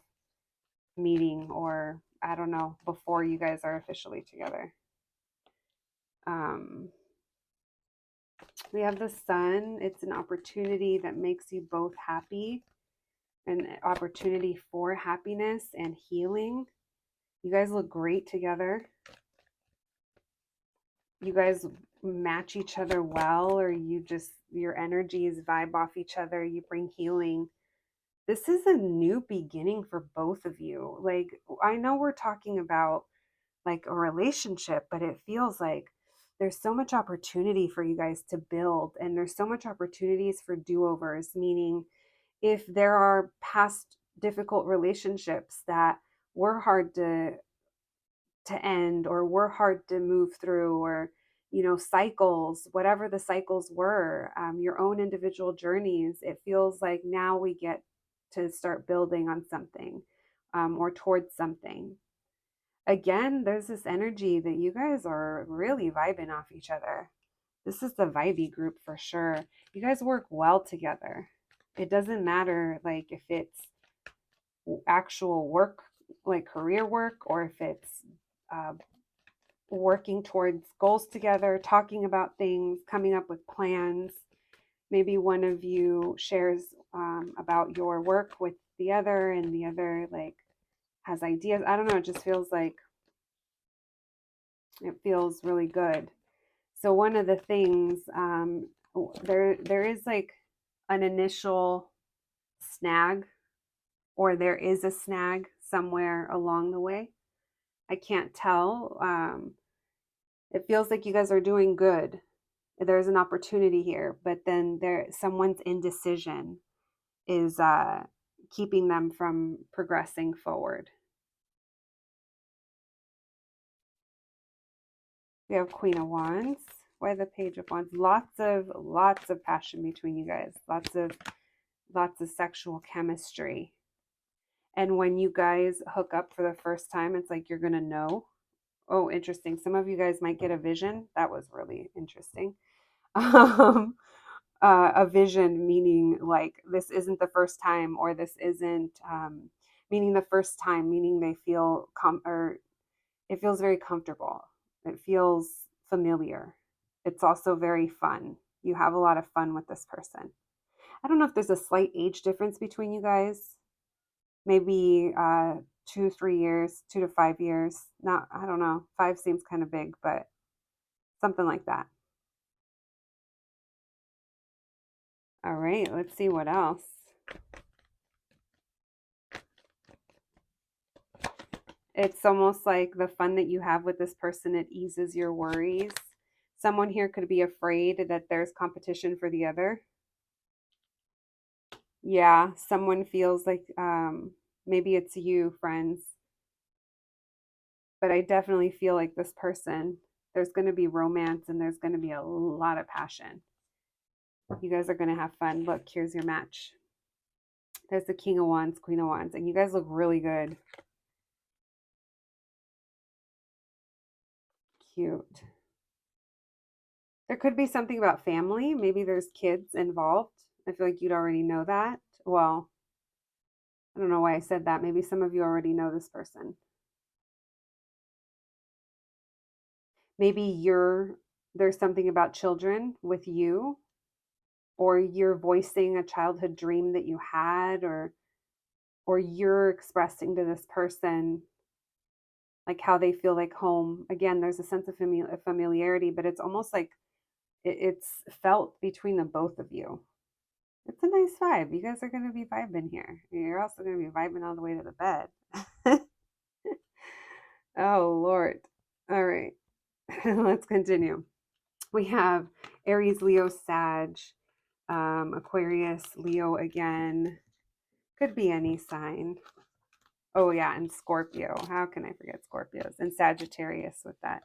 meeting, or I don't know, before you guys are officially together. We have the Sun. It's an opportunity that makes you both happy, an opportunity for happiness and healing. You guys look great together. You guys match each other well, or your energies vibe off each other. You bring healing. This is a new beginning for both of you. Like, I know we're talking about like a relationship, but it feels like there's so much opportunity for you guys to build, and there's so much opportunities for do-overs, meaning if there are past difficult relationships that were hard to end, or were hard to move through, or cycles, whatever the cycles were, your own individual journeys, it feels like now we get to start building on something, or towards something. Again, there's this energy that you guys are really vibing off each other. This is the vibey group for sure. You guys work well together. It doesn't matter like if it's actual work, like career work, or if it's working towards goals together, talking about things, coming up with plans. Maybe one of you shares about your work with the other, and the other like has ideas. I don't know. It just feels like it feels really good. So one of the things, there is like an initial snag or there is a snag somewhere along the way. I can't tell. It feels like you guys are doing good. There's an opportunity here, but then someone's indecision is keeping them from progressing forward. We have Queen of Wands. Why the Page of Wands? Lots of passion between you guys. Lots of sexual chemistry. And when you guys hook up for the first time, it's like you're gonna know. Oh, interesting. Some of you guys might get a vision. That was really interesting. Um, a vision meaning like this isn't the first time, or this isn't meaning the first time, meaning they feel or it feels very comfortable. It feels familiar. It's also very fun. You have a lot of fun with this person. I don't know if there's a slight age difference between you guys. Maybe 2 to 3 years, 2 to 5 years. Not, I don't know. 5 seems kind of big, but something like that. All right, let's see what else. It's almost like the fun that you have with this person, it eases your worries. Someone here could be afraid that there's competition for the other. Yeah, someone feels like maybe it's you, friends. But I definitely feel like this person, there's going to be romance and there's going to be a lot of passion. You guys are going to have fun. Look, here's your match. There's the King of Wands, Queen of Wands, and you guys look really good. Cute. There could be something about family. Maybe there's kids involved. I feel like you'd already know that. Well, I don't know why I said that. Maybe some of you already know this person. Maybe there's something about children with you, or you're voicing a childhood dream that you had, or you're expressing to this person like how they feel like home. Again, there's a sense of familiarity, but it's almost like it's felt between the both of you. It's a nice vibe. You guys are going to be vibing here. You're also going to be vibing all the way to the bed. Oh, Lord. All right. Let's continue. We have Aries, Leo, Sag, Aquarius, Leo again. Could be any sign. Oh, yeah, and Scorpio. How can I forget Scorpios? And Sagittarius with that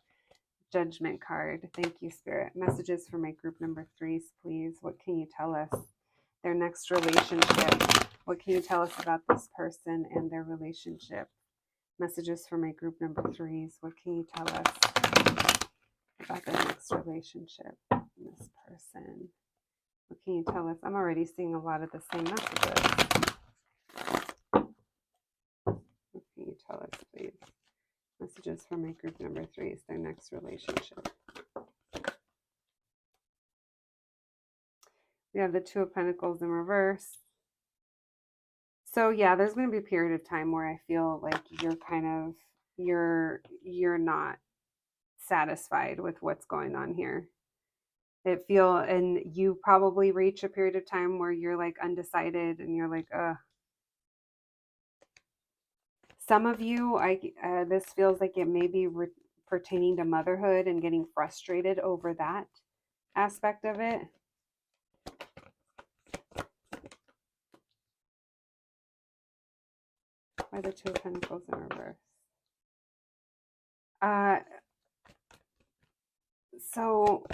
Judgment card. Thank you, Spirit. Messages for my group number 3s, please. What can you tell us? Their next relationship. What can you tell us about this person and their relationship? Messages for my group number 3s. What can you tell us about their next relationship? This person. What can you tell us? I'm already seeing a lot of the same messages. What can you tell us, please? Messages for my group number 3s. Their next relationship. We have the Two of Pentacles in reverse. So yeah, there's going to be a period of time where I feel like you're not satisfied with what's going on here. And you probably reach a period of time where you're like undecided and you're like, some of you, this feels like it may be pertaining to motherhood and getting frustrated over that aspect of it. Why the Two of Pentacles in reverse? So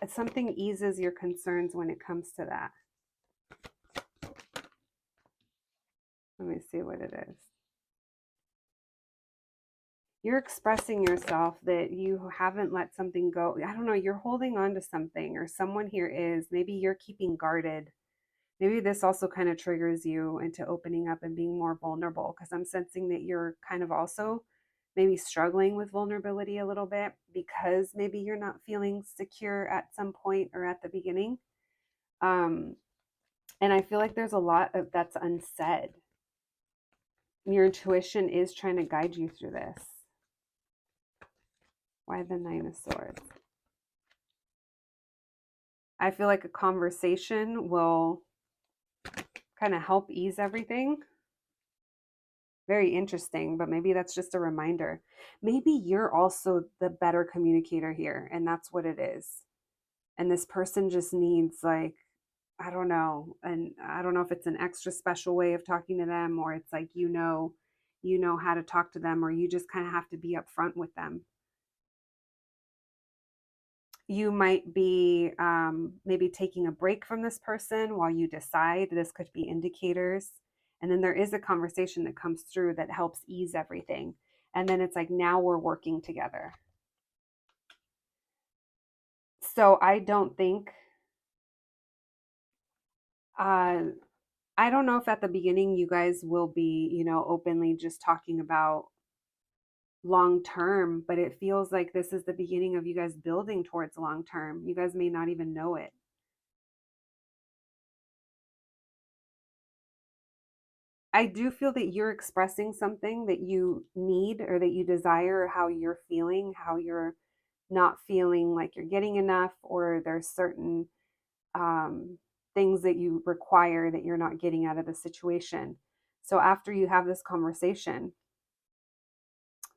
something eases your concerns when it comes to that. Let me see what it is. You're expressing yourself that you haven't let something go. I don't know, you're holding on to something, or someone here is. Maybe you're keeping guarded. Maybe this also kind of triggers you into opening up and being more vulnerable, because I'm sensing that you're kind of also maybe struggling with vulnerability a little bit, because maybe you're not feeling secure at some point or at the beginning. And I feel like there's a lot of that's unsaid. Your intuition is trying to guide you through this. Why the Nine of Swords? I feel like a conversation will kind of help ease everything. Very interesting, but maybe that's just a reminder. Maybe you're also the better communicator here, and that's what it is. And this person just needs, like, I don't know, and I don't know if it's an extra special way of talking to them, or it's like, you know how to talk to them, or you just kind of have to be upfront with them. You might be maybe taking a break from this person while you decide. This could be indicators. And then there is a conversation that comes through that helps ease everything. And then it's like, now we're working together. So uh, I don't know if at the beginning you guys will be, openly just talking about long term, but it feels like this is the beginning of you guys building towards long term. You guys may not even know it. I do feel that you're expressing something that you need or that you desire, how you're feeling, how you're not feeling like you're getting enough, or there's certain um, things that you require that you're not getting out of the situation. So after you have this conversation,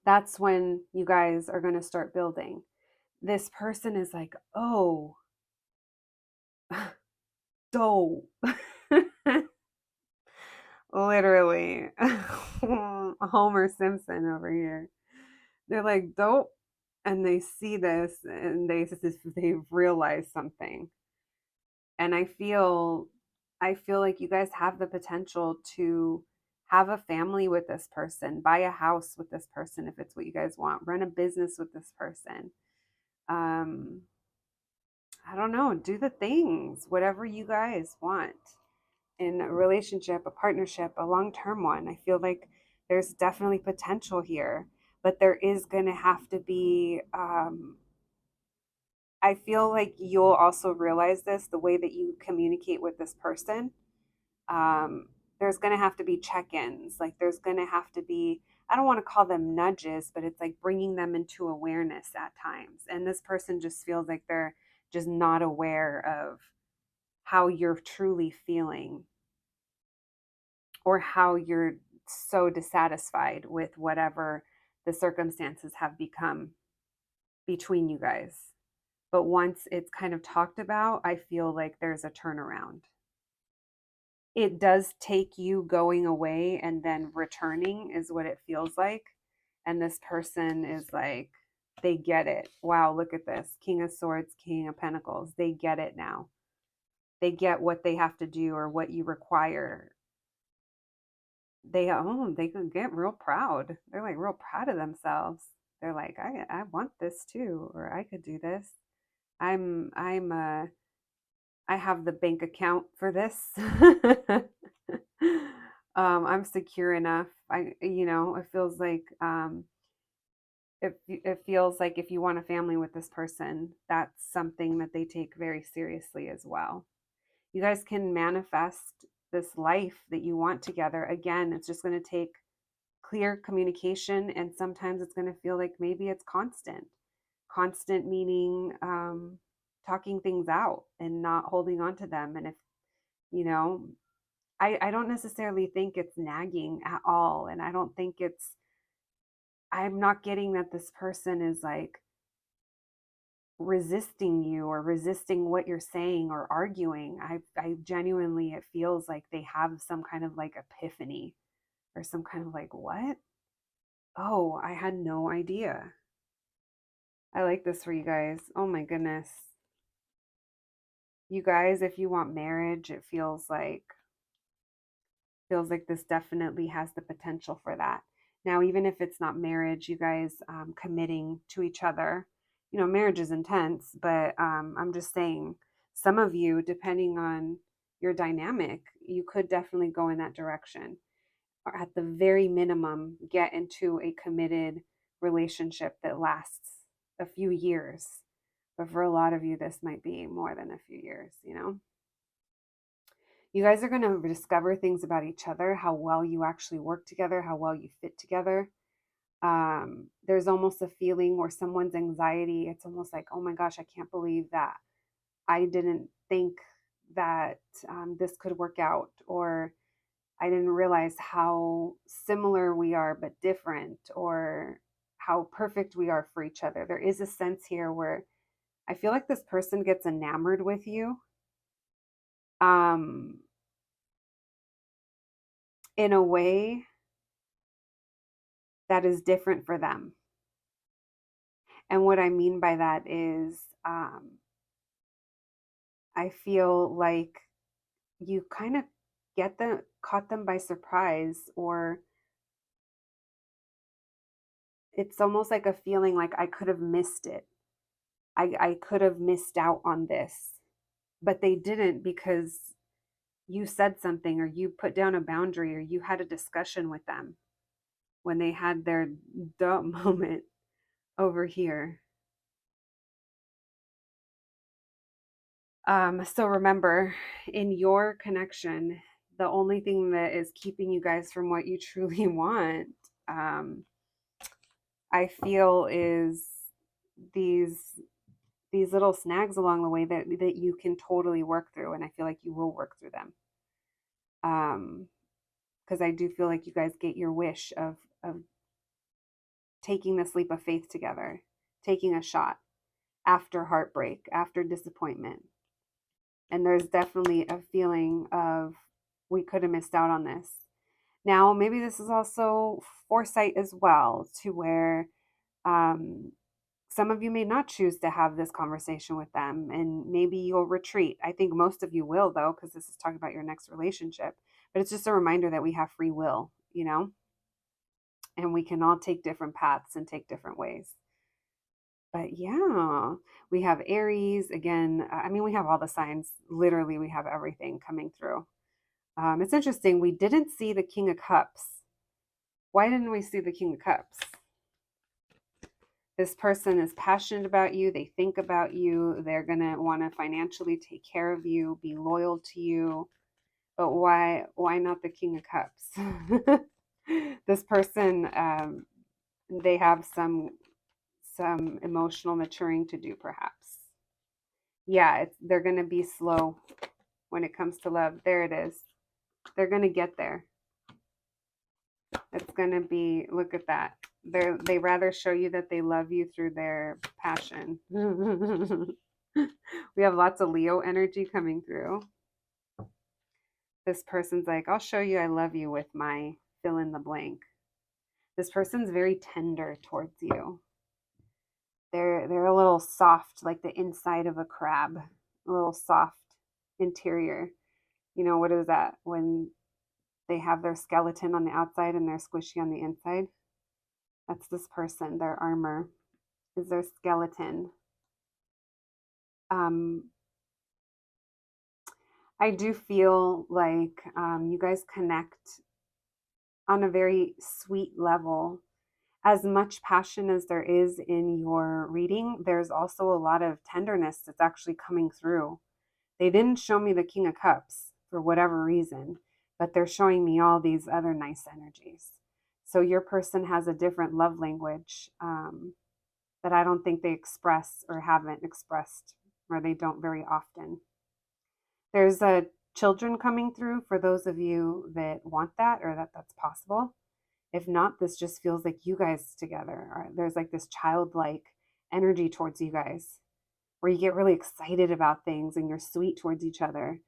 that's when you guys are going to start building. This person is like, oh, dough. Literally. Homer Simpson over here. They're like, dope. And they see this and they realize something. And I feel like you guys have the potential to have a family with this person, buy a house with this person if it's what you guys want, run a business with this person. Um, I don't know, do the things, whatever you guys want in a relationship, a partnership, a long term one. I feel like there's definitely potential here, but there is going to have to be, I feel like you'll also realize this the way that you communicate with this person. Um, there's going to have to be check ins. Like, there's going to have to be, I don't want to call them nudges, but it's like bringing them into awareness at times. And this person just feels like they're just not aware of how you're truly feeling or how you're so dissatisfied with whatever the circumstances have become between you guys. But once it's kind of talked about, I feel like there's a turnaround. It does take you going away and then returning, is what it feels like. And this person is like, they get it. Wow, look at this. King of Swords, King of Pentacles. They get it now. They get what they have to do or what you require. They could get real proud. They're like real proud of themselves. They're like, I want this too, or I could do this. I'm I have the bank account for this. I'm secure enough. It feels like it feels like if you want a family with this person, that's something that they take very seriously as well. You guys can manifest this life that you want together. Again, it's just going to take clear communication, and sometimes it's going to feel like maybe it's constant meaning talking things out and not holding on to them. And if you know I don't necessarily think it's nagging at all, and I don't think I'm not getting that this person is like resisting you or resisting what you're saying or arguing. I genuinely, it feels like they have some kind of like epiphany or some kind of like, what? Oh, I had no idea. I like this for you guys. Oh my goodness. You guys, if you want marriage, it feels like this definitely has the potential for that. Now, even if it's not marriage, you guys committing to each other, marriage is intense, but I'm just saying, some of you, depending on your dynamic, you could definitely go in that direction. Or at the very minimum, get into a committed relationship that lasts a few years. But for a lot of you, this might be more than a few years. You guys are going to discover things about each other, how well you actually work together, how well you fit together. There's almost a feeling where someone's anxiety, it's almost like, oh my gosh, I can't believe that I didn't think that this could work out, or I didn't realize how similar we are but different, or how perfect we are for each other. There is a sense here where I feel like this person gets enamored with you, um, in a way that is different for them. And what I mean by that is, I feel like you kind of caught them by surprise, or it's almost like a feeling like I could have missed it. I could have missed out on this, but they didn't, because you said something, or you put down a boundary, or you had a discussion with them when they had their dumb moment over here. So remember, in your connection, the only thing that is keeping you guys from what you truly want, um, I feel, is these these little snags along the way that you can totally work through, and I feel like you will work through them. Because I do feel like you guys get your wish of taking this leap of faith together, taking a shot after heartbreak, after disappointment. And there's definitely a feeling of, we could have missed out on this. Now, maybe this is also foresight as well, to where um, some of you may not choose to have this conversation with them, and maybe you'll retreat. I think most of you will, though, because this is talking about your next relationship. But it's just a reminder that we have free will, and we can all take different paths and take different ways. But yeah, we have Aries again. I mean, we have all the signs. Literally, we have everything coming through. It's interesting. We didn't see the King of Cups. Why didn't we see the King of Cups? This person is passionate about you. They think about you. They're going to want to financially take care of you, be loyal to you. But why not the King of Cups? This person, they have some emotional maturing to do, perhaps. Yeah, they're going to be slow when it comes to love. There it is. They're going to get there. It's going to be, look at that. They rather show you that they love you through their passion. We have lots of Leo energy coming through. This person's like, I'll show you I love you with my fill in the blank. This person's very tender towards you. They're a little soft, like the inside of a crab, a little soft interior. What is that? When they have their skeleton on the outside and they're squishy on the inside. That's this person. Their armor is their skeleton. I do feel like you guys connect on a very sweet level. As much passion as there is in your reading, there's also a lot of tenderness that's actually coming through. They didn't show me the King of Cups for whatever reason, but they're showing me all these other nice energies. So your person has a different love language that I don't think they express, or haven't expressed, or they don't very often. There's children coming through for those of you that want that, or that's possible. If not, this just feels like you guys together. Or there's like this childlike energy towards you guys, where you get really excited about things and you're sweet towards each other.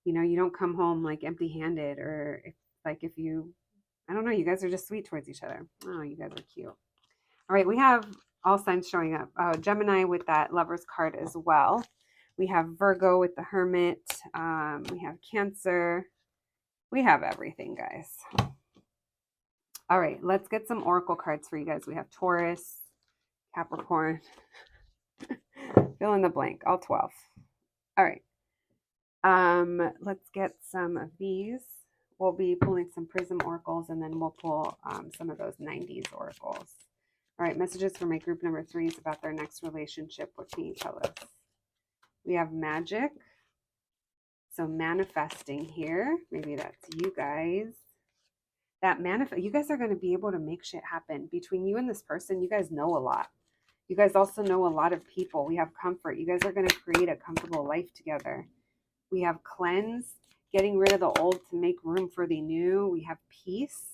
You don't come home like empty-handed, or if you, I don't know, you guys are just sweet towards each other. Oh, you guys are cute. All right, we have all signs showing up. Gemini with that Lover's card as well. We have Virgo with the Hermit. We have Cancer. We have everything, guys. All right, let's get some oracle cards for you guys. We have Taurus, Capricorn, fill in the blank, all 12. All right. Let's get some of these. We'll be pulling some Prism oracles, and then we'll pull some of those 90s oracles. All right, messages for my group number 3s about their next relationship. What can you tell us? We have Magic. So manifesting here. Maybe that's you guys. You guys are going to be able to make shit happen. Between you and this person, you guys know a lot. You guys also know a lot of people. We have Comfort. You guys are going to create a comfortable life together. We have Cleanse. getting rid of the old to make room for the new. We have peace.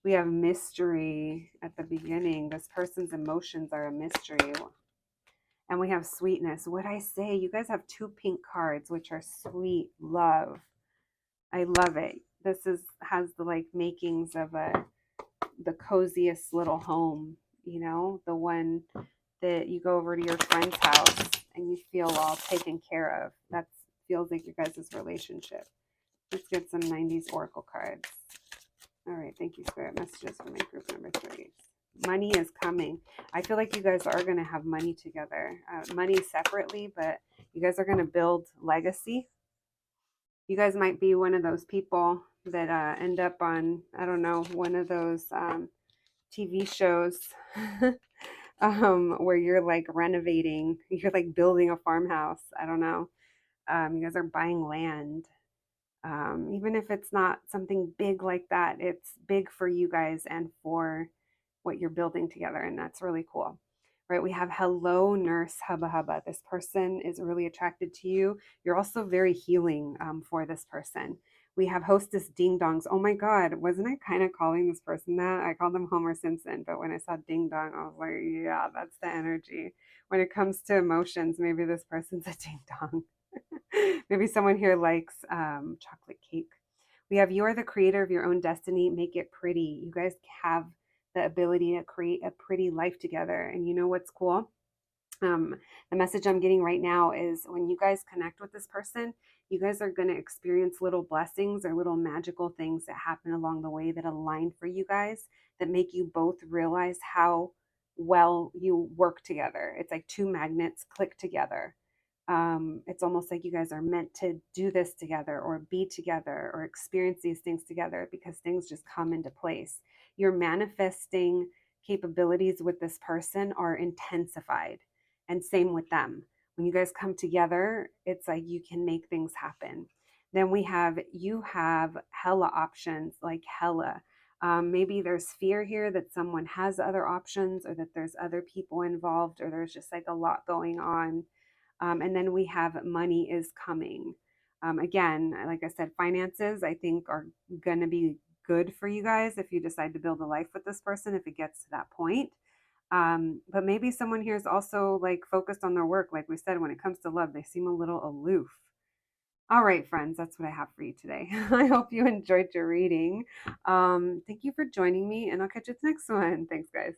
We have mystery at the beginning. This person's emotions are a mystery. And we have sweetness. What I say, you guys have 2 pink cards, which are sweet love. I love it. This has the like makings of the coziest little home, you know, the one that you go over to your friend's house and you feel all taken care of. That feels like your guys' relationship. Let's get some 90s Oracle cards. All right, thank you, Spirit Messages for my group number 3. Money is coming. I feel like you guys are going to have money together. Money separately, but you guys are going to build legacy. You guys might be one of those people that end up on, I don't know, one of those TV shows where you're like renovating, you're like building a farmhouse. I don't know. You guys are buying land. Even if it's not something big like that, it's big for you guys and for what you're building together. And that's really cool. Right? We have hello, nurse, hubba hubba. This person is really attracted to you. You're also very healing for this person. We have hostess ding dongs. Oh my God, wasn't I kind of calling this person that? I called them Homer Simpson, but when I saw ding dong, I was like, yeah, that's the energy. When it comes to emotions, maybe this person's a ding dong. Maybe someone here likes chocolate cake. We have you are the creator of your own destiny. Make it pretty. You guys have the ability to create a pretty life together. And you know what's cool? The message I'm getting right now is when you guys connect with this person, you guys are going to experience little blessings or little magical things that happen along the way that align for you guys that make you both realize how well you work together. It's like 2 magnets click together. It's almost like you guys are meant to do this together or be together or experience these things together because things just come into place. Your manifesting capabilities with this person are intensified, and same with them. When you guys come together, it's like you can make things happen. Then you have hella options, like hella. Maybe there's fear here that someone has other options or that there's other people involved or there's just like a lot going on. And then we have money is coming. Again, like I said, finances I think are going to be good for you guys if you decide to build a life with this person if it gets to that point. But maybe someone here is also like focused on their work. Like we said, when it comes to love, they seem a little aloof. All right, friends, that's what I have for you today. I hope you enjoyed your reading. Thank you for joining me, and I'll catch you next one. Thanks, guys.